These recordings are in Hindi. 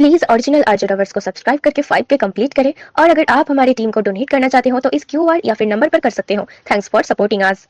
प्लीज ओरिजिनल आर्जर लवर्स को सब्सक्राइब करके 5K कंप्लीट करें और अगर आप हमारी टीम को डोनेट करना चाहते हो तो इस QR या फिर नंबर पर कर सकते हो। Thanks for supporting us.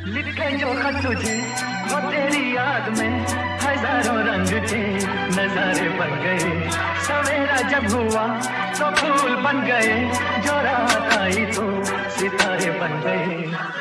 लिखे जो खत तुझे वो तेरी याद में हजारों रंग के नजारे बन गए। सवेरा जब हुआ तो फूल बन गए, जो रात आई तो सितारे बन गए।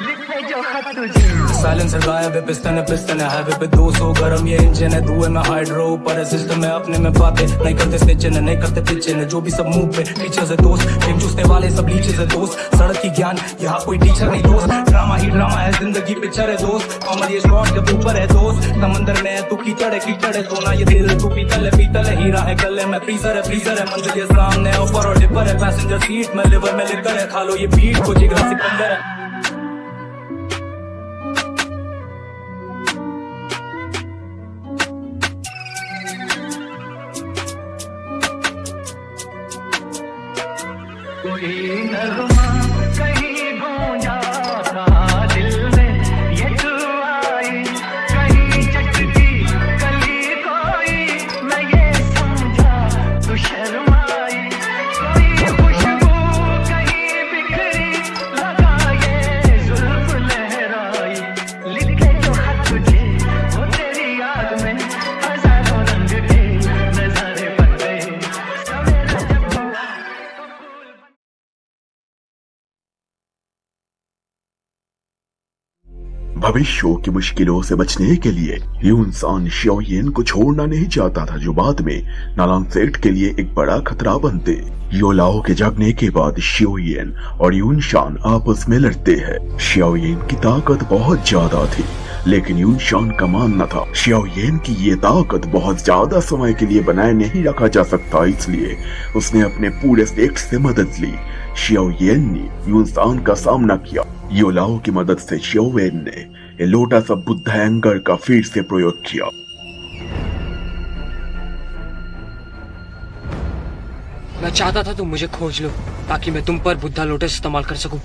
लिखे जो खत तुझे। साइलेंसर गायब है, पिस्टन है हाईवे पे 200 गरम ये इंजन है, धुएं में हाइड्रो ऊपर सिस्टम है, अपने में बातें नहीं करते स्टिचन है, नहीं करते पिचन है, जो भी सब मुंह पे टीचर से दोस्त, गेम चूसने वाले सब लीचे से दोस्त, सड़क की ज्ञान यहाँ कोई टीचर नहीं दोस्त, ड्रामा ही ड्रामा है, जिंदगी पिक्चर है दोस्त, कॉमन ये शॉट के ऊपर है दोस्त, समंदर में है तू कीचड़ है सोना ये दिल तू पीतल है, हीरा है गले में फ्रीजर है, मंजिल ये सामने ऊपर और डिपर है, पैसेंजर सीट में लिवर में लिकर है, खा लो ये बीट को जिगरा सिकंदर है। कोई नगमा कहीं गूंजा था दिल में, ये तू आई कहीं चटकी गली कोई, मैं ये समझा तू शर्माई। कोई खुशबू कहीं बिखरी लगा ये जुल्फ लहराई। लिखे जो खत तुझे वो तेरी याद में हजारों रंग के नजारे बन गए। सवेरा जब हुआ भविष्य की मुश्किलों से बचने के लिए यूनसान शियोयेन को छोड़ना नहीं चाहता था, जो बाद में नालांगसेट के लिए एक बड़ा खतरा बनते। योलाओ के जागने के बाद शियोयेन और यूनशान आपस में लड़ते हैं। शियोयेन की ताकत बहुत ज्यादा थी, लेकिन यूनशान का मानना था शियोयेन की ये ताकत बहुत ज्यादा समय के लिए बनाए नहीं रखा जा सकता, इसलिए उसने अपने पूरे सेक्ट से मदद ली। शियोयेन ने यूनशान का सामना किया। योलाओ की मदद से शियोयेन ने लोटस ऑफ बुद्ध एंगर का फिर से प्रयोग किया। मैं चाहता था तुम मुझे खोज लो ताकि मैं तुम पर बुद्धा लोटस इस्तेमाल कर सकूं।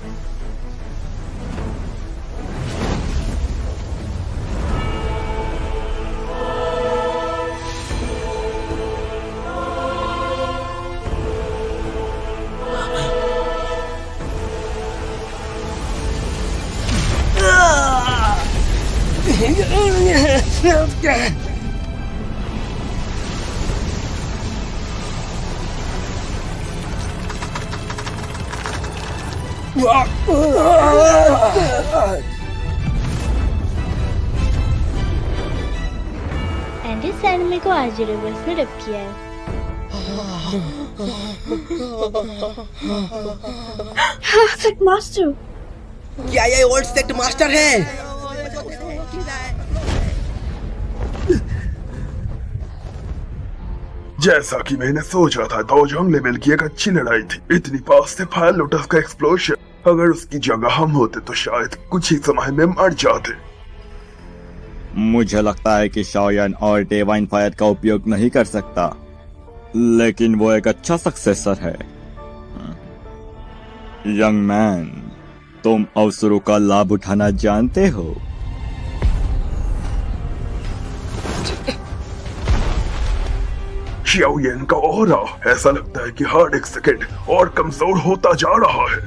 एंडी सैनमे को आरजे रिवर्स ने रेप किया है। Sect master. क्या ये ओल्ड सेक्ट मास्टर है? जैसा कि मैंने सोचा था, दोजोंग लेवल की एक अच्छी लड़ाई थी। इतनी पास से फायर लोटस का एक्सप्लोजन, अगर उसकी जगह हम होते तो शायद कुछ ही समय में मर जाते। मुझे लगता है कि शाओयान और डिवाइन फायर का उपयोग नहीं कर सकता, लेकिन वो एक अच्छा सक्सेसर है। यंग मैन, तुम अवसरों का लाभ उठाना जानते हो। शियोयेन का ऑरा ऐसा लगता है कि हर एक सेकंड और कमजोर होता जा रहा है।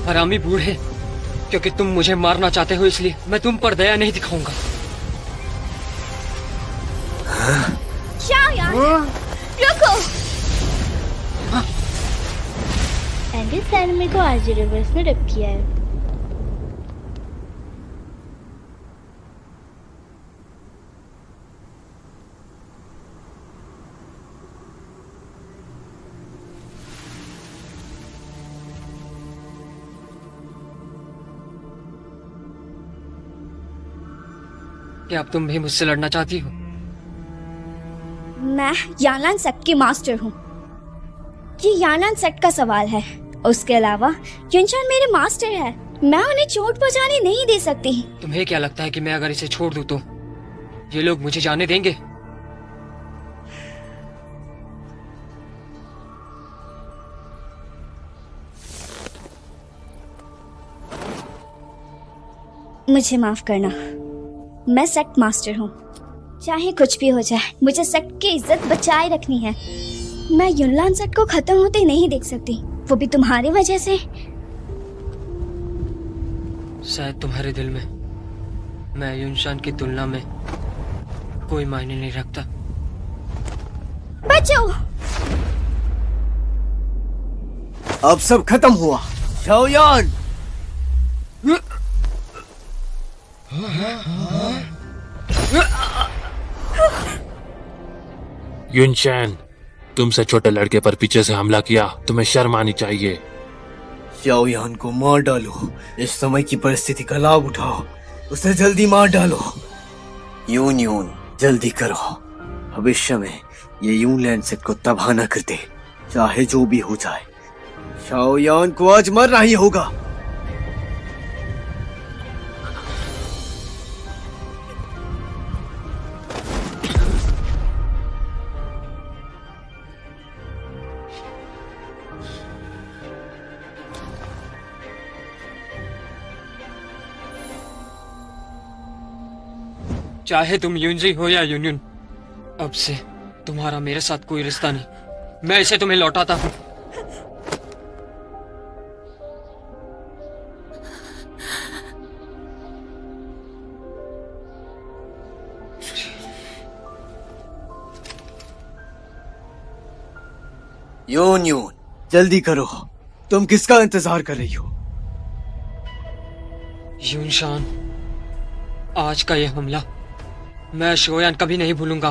हरामी बूढ़े, क्योंकि तुम मुझे मारना चाहते हो इसलिए मैं तुम पर दया नहीं दिखाऊंगा। शाओयान, रुको। एंडी सैनमे को आज रिवर्स ने रेप किया है। क्या अब तुम भी मुझसे लड़ना चाहती हो? मैं यानलान सेक्ट की मास्टर हूँ। ये यानलान सेक्ट का सवाल है। उसके अलावा युनशान मेरे मास्टर है। मैं उन्हें चोट पहुँचाने नहीं दे सकती। तुम्हें क्या लगता है कि मैं अगर इसे छोड़ दूं तो ये लोग मुझे जाने देंगे? मुझे माफ करना। मैं सेक्ट मास्टर हूँ। चाहे कुछ भी हो जाए, मुझे सेक्ट की इज्जत बचाए रखनी है। मैं युनलान सेक्ट को खत्म होते नहीं देख सकती, वो भी तुम्हारी वजह से। शायद तुम्हारे दिल में मैं युनशान की तुलना में कोई मायने नहीं रखता। बचो। अब सब खत्म हुआ। शाओयान, युनशैन, तुमसे छोटे लड़के पर पीछे से हमला किया, तुम्हें शर्म आनी चाहिए। शाओयान को मार डालो। इस समय की परिस्थिति का लाभ उठाओ। उसे जल्दी मार डालो। यून, जल्दी करो। भविष्य में ये यूनलैंड सेक्ट को तबाह न कर दे, चाहे जो भी हो जाए। शाओयान को आज मरना ही होगा। चाहे तुम युनजी हो या यूनियन, अब से तुम्हारा मेरे साथ कोई रिश्ता नहीं। मैं इसे तुम्हें लौटाता हूँ। यून, जल्दी करो। तुम किसका इंतजार कर रही हो? युनशान, आज का यह हमला मैं शाओयान कभी नहीं भूलूंगा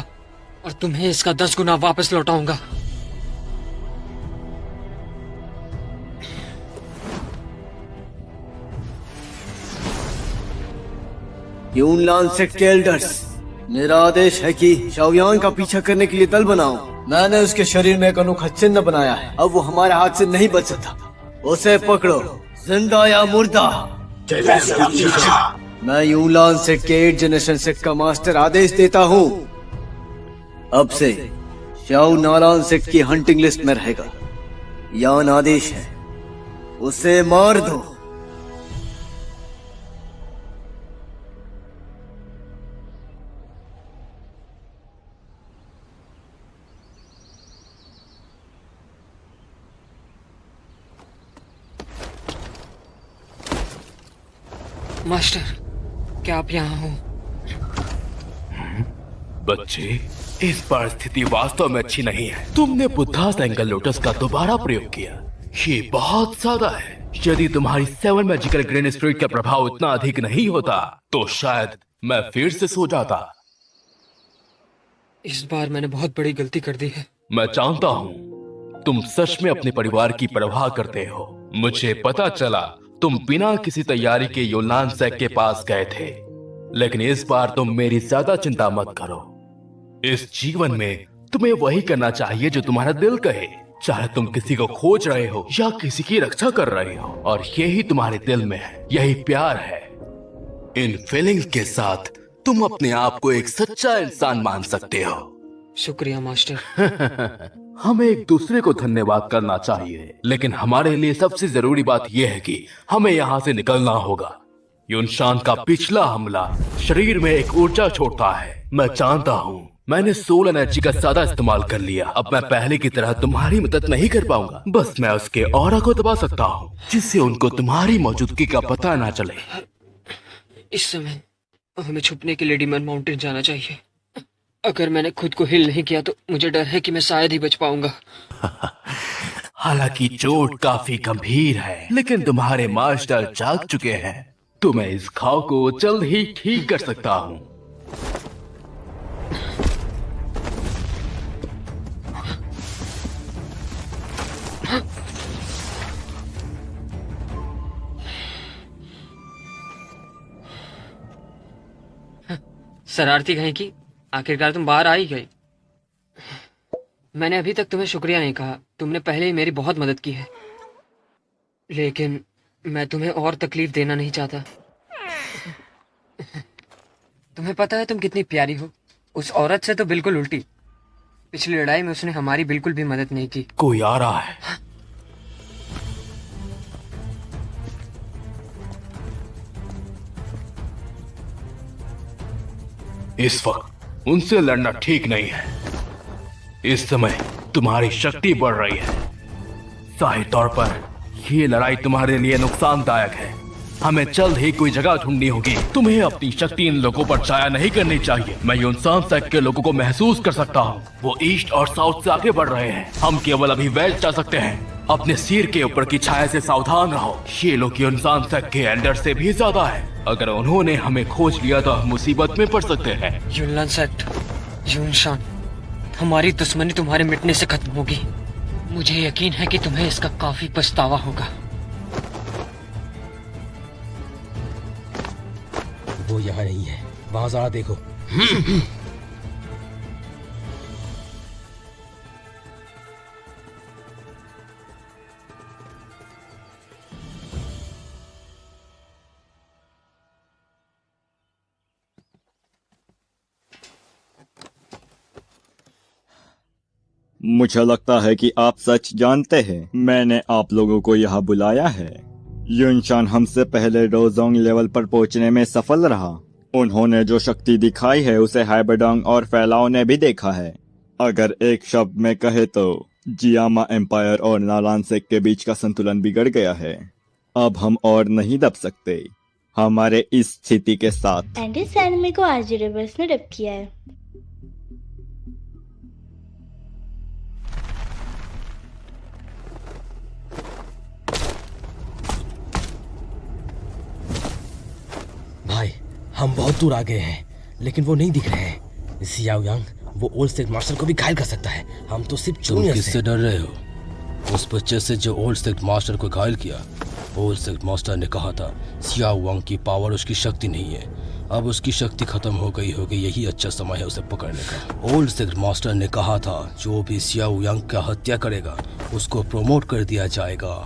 और तुम्हें इसका 10 गुना वापस लौटाऊंगा। यूनलान सेक्ट के एल्डर्स, मेरा आदेश है कि शाओयान का पीछा करने के लिए दल बनाओ। मैंने उसके शरीर में एक अनोखा चिन्ह बनाया है। अब वो हमारे हाथ से नहीं बच सकता। उसे पकड़ो, जिंदा या मुर्दा। मैं यूनलान सेक्ट के 8 जनरेशन सेक्ट का मास्टर आदेश देता हूँ। अब से शाओ नालान सेक्ट की हंटिंग लिस्ट में रहेगा। यान आदेश है, उसे मार दो। मास्टर, क्या आप यहाँ हो? बच्चे, इस बार स्थिति वास्तव में अच्छी नहीं है। तुमने बुद्धास एंगल लोटस का दोबारा प्रयोग किया। ये बहुत ज्यादा है। यदि तुम्हारी 7 मैजिकल ग्रेन स्पिरिट का प्रभाव इतना अधिक नहीं होता तो शायद मैं फिर से सो जाता। इस बार मैंने बहुत बड़ी गलती कर दी है। मैं जानता हूँ तुम सच में अपने परिवार की परवाह करते हो। मुझे पता चला तुम बिना किसी तैयारी के यूनलान सेक्ट के पास गए थे, लेकिन इस बार तुम मेरी ज्यादा चिंता मत करो। इस जीवन में तुम्हें वही करना चाहिए जो तुम्हारा दिल कहे, चाहे तुम किसी को खोज रहे हो या किसी की रक्षा कर रहे हो, और यही तुम्हारे दिल में है, यही प्यार है। इन फीलिंग्स के साथ तुम अपने आप को एक सच्चा इंसान मान सकते हो। शुक्रिया मास्टर। हमें एक दूसरे को धन्यवाद करना चाहिए, लेकिन हमारे लिए सबसे जरूरी बात यह है कि हमें यहाँ से निकलना होगा। युनशान का पिछला हमला शरीर में एक ऊर्जा छोड़ता है। मैं जानता हूँ मैंने सोल एनर्जी का ज्यादा इस्तेमाल कर लिया। अब मैं पहले की तरह तुम्हारी मदद नहीं कर पाऊंगा। बस मैं उसके ऑरा को दबा सकता हूँ, जिससे उनको तुम्हारी मौजूदगी का पता ना चले। इस समय हमें छुपने के लिए डिमन माउंटेन जाना चाहिए। अगर मैंने खुद को हिल नहीं किया तो मुझे डर है कि मैं शायद ही बच पाऊंगा। हालांकि चोट काफी गंभीर है, लेकिन तुम्हारे मास्टर जाग चुके हैं। तो मैं इस घाव को जल्द ही ठीक कर सकता हूँ। शरारती कहीं की, आखिरकार तुम बाहर आ ही गए। मैंने अभी तक तुम्हें शुक्रिया नहीं कहा, तुमने पहले ही मेरी बहुत मदद की है। लेकिन मैं तुम्हें और तकलीफ देना नहीं चाहता। तुम्हें पता है तुम कितनी प्यारी हो। उस औरत से तो बिल्कुल उल्टी। पिछली लड़ाई में उसने हमारी बिल्कुल भी मदद नहीं की। कोई आ रहा है। इस वक्त उनसे लड़ना ठीक नहीं है। इस समय तुम्हारी शक्ति बढ़ रही है। जाहिर तौर पर ये लड़ाई तुम्हारे लिए नुकसानदायक है। हमें जल्द ही कोई जगह ढूंढनी होगी। तुम्हें अपनी शक्ति इन लोगों पर छाया नहीं करनी चाहिए। मैं यूनसान सेक्ट के लोगों को महसूस कर सकता हूँ। वो ईस्ट और साउथ से आगे बढ़ रहे हैं। हम केवल अभी वेस्ट जा सकते हैं। अपने सिर के ऊपर की छाया से सावधान रहो। ये लोग यूनसान सेक्ट के एल्डर से भी ज्यादा है। अगर उन्होंने हमें खोज लिया तो हम मुसीबत में पड़ सकते हैं। यूनलान सेक्ट, यूनशान, हमारी दुश्मनी तुम्हारे मिटने से खत्म होगी। मुझे यकीन है कि तुम्हें इसका काफी पछतावा होगा। वो यहाँ नहीं है, वहां जरा देखो। मुझे लगता है कि आप सच जानते हैं। मैंने आप लोगों को यहाँ बुलाया है। यूनशान हमसे पहले डोजोंग लेवल पर पहुंचने में सफल रहा। उन्होंने जो शक्ति दिखाई है उसे हाइबरडोंग और फैलाओ ने भी देखा है। अगर एक शब्द में कहे तो जियामा एम्पायर और नालान सेक्ट के बीच का संतुलन बिगड़ गया है। अब हम और नहीं दब सकते हमारे इस स्थिति के साथ। एंडी सैनमी को आरजी रिवर्स ने रिप किया है। भाई, हम बहुत दूर आ गए हैं, लेकिन वो नहीं दिख रहे हैं। जियाओ यांग वो ओल्ड सेक्ट मास्टर को भी घायल कर सकता है। हम तो सिर्फ जूनियर से। किससे डर रहे हो? उस बच्चे से जो ओल्ड सेक्ट मास्टर को घायल किया। ओल्ड सेक्ट मास्टर ने कहा था सियाओ वांग की पावर उसकी शक्ति नहीं है। अब उसकी शक्ति खत्म हो गई होगी, यही अच्छा समय है उसे पकड़ने का। ओल्ड सेक्ट मास्टर ने कहा था जो भी सियाओ यांग का हत्या करेगा उसको प्रमोट कर दिया जाएगा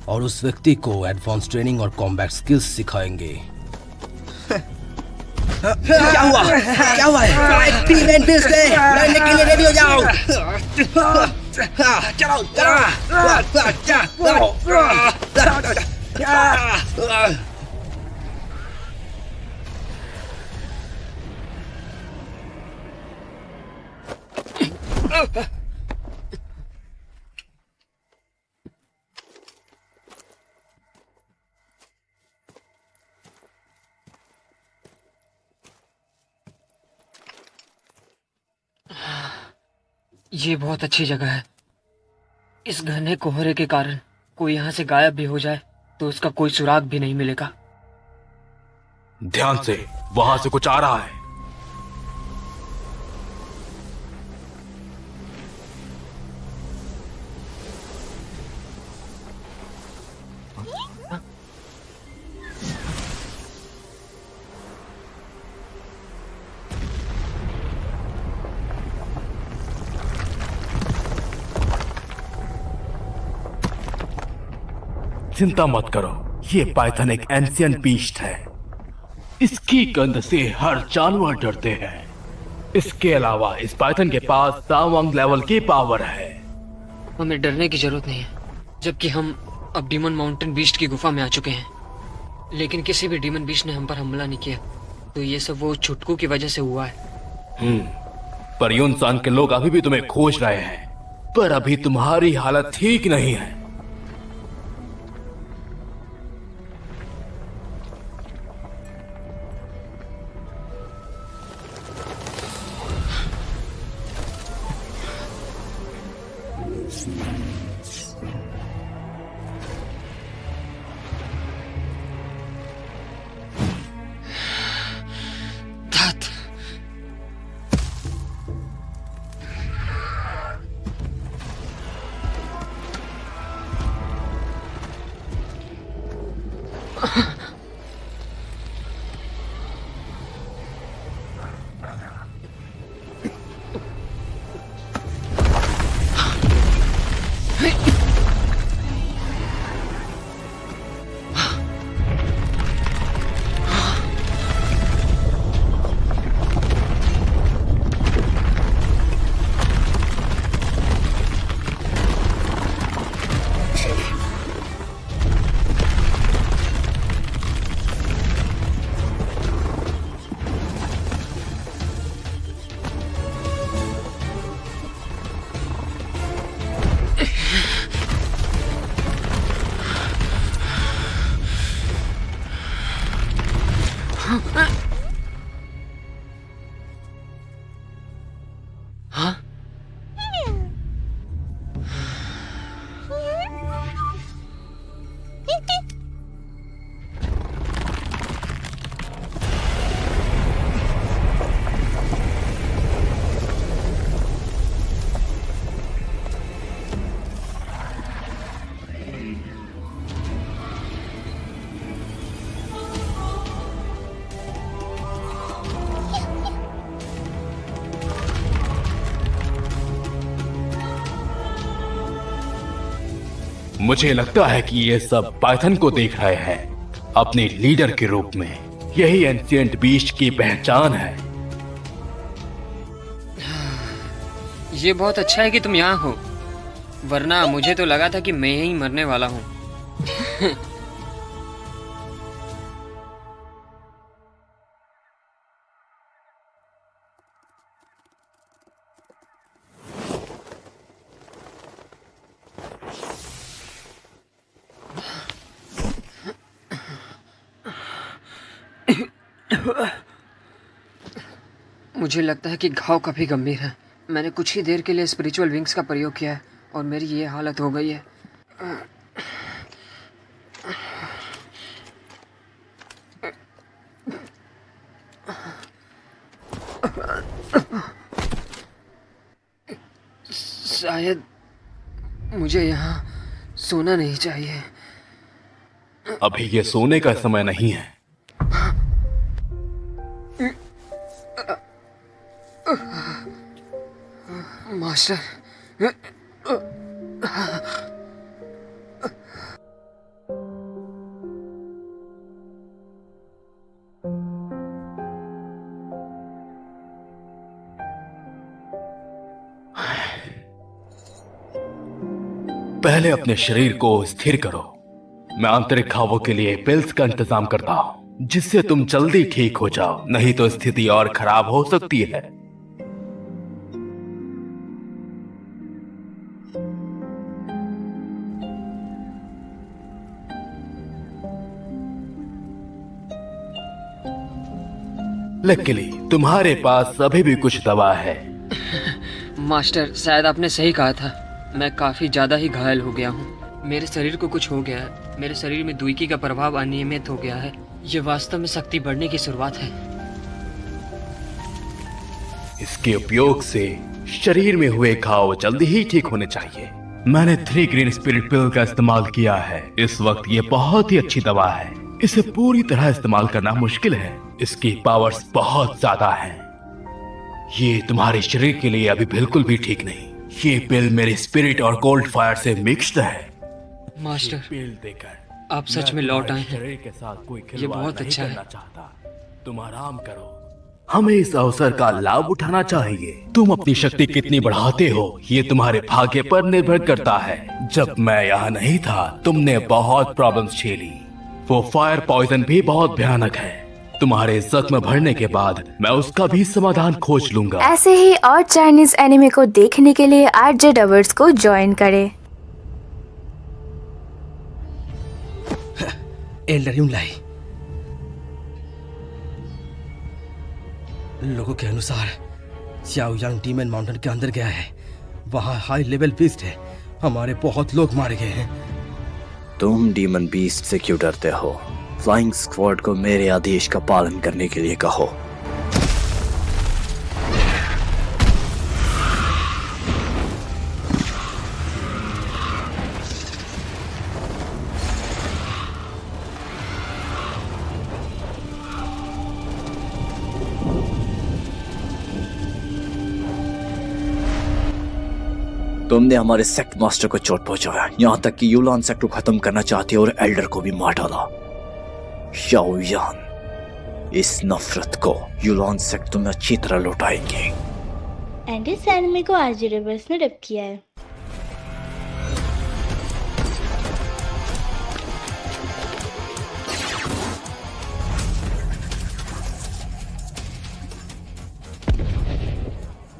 और उस व्यक्ति को एडवांस ट्रेनिंग और कॉम्बैट स्किल्स सिखाएंगे। क्या हुआ? क्या हुआ है? पीमेंट बिल्स ले, लड़ने के लिए रेडी हो जाओ। चलो, ये बहुत अच्छी जगह है। इस घने कोहरे के कारण कोई यहाँ से गायब भी हो जाए तो उसका कोई सुराग भी नहीं मिलेगा। ध्यान से, वहां से कुछ आ रहा है। चिंता मत करो, ये पाइथन एक एंशियंट बीस्ट है। इसकी गंध से हर जानवर डरते हैं। इसके अलावा इस पाइथन के पास तावांग लेवल की पावर है। हमें डरने की जरूरत नहीं है, जबकि हम अब डीमन माउंटेन बीस्ट की गुफा में आ चुके हैं। लेकिन किसी भी डीमन बीस्ट ने हम पर हमला नहीं किया, तो ये सब वो छुटकू की वजह से हुआ है। पर यूनसान के लोग अभी भी तुम्हें खोज रहे हैं, पर अभी तुम्हारी हालत ठीक नहीं है। मुझे लगता है कि ये सब पाइथन को देख रहे हैं अपने लीडर के रूप में। यही एंशिएंट बीस्ट की पहचान है। ये बहुत अच्छा है कि तुम यहाँ हो, वरना मुझे तो लगा था कि मैं यहीं मरने वाला हूँ। मुझे लगता है कि घाव काफी गंभीर है। मैंने कुछ ही देर के लिए स्पिरिचुअल विंग्स का प्रयोग किया है और मेरी ये हालत हो गई है। शायद मुझे यहाँ सोना नहीं चाहिए। अभी ये सोने का समय नहीं है। मास्टर, पहले अपने शरीर को स्थिर करो। मैं आंतरिक घावों के लिए पिल्स का इंतजाम करता हूं, जिससे तुम जल्दी ठीक हो जाओ, नहीं तो स्थिति और खराब हो सकती है। लकीली तुम्हारे पास अभी भी कुछ दवा है। मास्टर, शायद आपने सही कहा था। मैं काफी ज्यादा ही घायल हो गया हूँ। मेरे शरीर को कुछ हो गया है। मेरे शरीर में दुईकी का प्रभाव अनियमित हो गया है। ये वास्तव में शक्ति बढ़ने की शुरुआत है। इसके उपयोग से शरीर में हुए घाव जल्दी ही ठीक होने चाहिए। मैंने 3 ग्रीन स्पिरिट पिल का इस्तेमाल किया है। इस वक्त ये बहुत ही अच्छी दवा है। इसे पूरी तरह इस्तेमाल करना मुश्किल है। इसकी पावर्स बहुत ज्यादा हैं। ये तुम्हारे शरीर के लिए अभी बिल्कुल भी ठीक नहीं। ये पिल मेरे स्पिरिट और कोल्ड फायर से मिक्स्ड है। मास्टर, पिल देकर आप सच में लौट आए हैं। शरीर के साथ कोई ये बहुत अच्छा है। चाहता। तुम आराम करो। हमें इस अवसर का लाभ उठाना चाहिए। तुम अपनी शक्ति कितनी बढ़ाते हो ये तुम्हारे भाग्य पर निर्भर करता है। जब मैं यहाँ नहीं था तुमने बहुत प्रॉब्लम्स झेली। वो फायर पॉइजन भी बहुत भयानक है। तुम्हारे जख्म भरने के बाद मैं उसका भी समाधान खोज लूंगा। ऐसे ही और चाइनीज एनिमे को देखने के लिए RJ Dubers को ज्वाइन करें। एल्डर यूनलाई, लोगों के अनुसार सियाओ यांग डीमन माउंटेन के अंदर गया है। वहाँ हाई लेवल बीस्ट है। हमारे बहुत लोग मारे गए हैं। तुम डीमन बीस्ट से क्यों डरते हो? फ्लाइंग स्क्वाड को मेरे आदेश का पालन करने के लिए कहो। तुमने हमारे सेक्ट मास्टर को चोट पहुंचाया, यहाँ तक कि यूलान सेक्ट को खत्म करना चाहते और एल्डर को भी मार डाला। शाओयान, इस नफरत को यूलान सेक्ट तुम्हें अच्छी तरह लौटाएंगे। एंड इस एनिमे को आरजे रिवर्स ने डब किया है।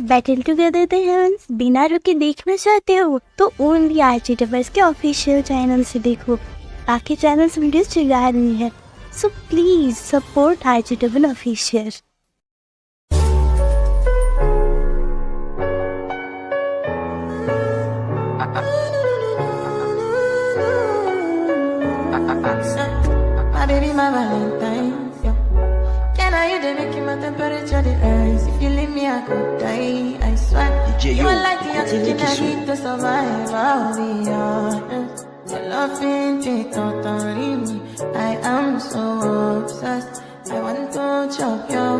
बैटल टुगेदर द हेवंस बिना रुके देखना चाहते हो तो ओनली आरजे रिवर्स के ऑफिशियल चैनल से देखो। बाकी चैनल्स वीडियोस चला रही है, so please support RJ reverse official. My baby, my Valentine. Can I you they make my temperature the rise? If you leave me, I could die. I swear. You are like the oxygen I need to survive. I'll be honest. Your love ain't take totally me. I am so obsessed. I want to chop your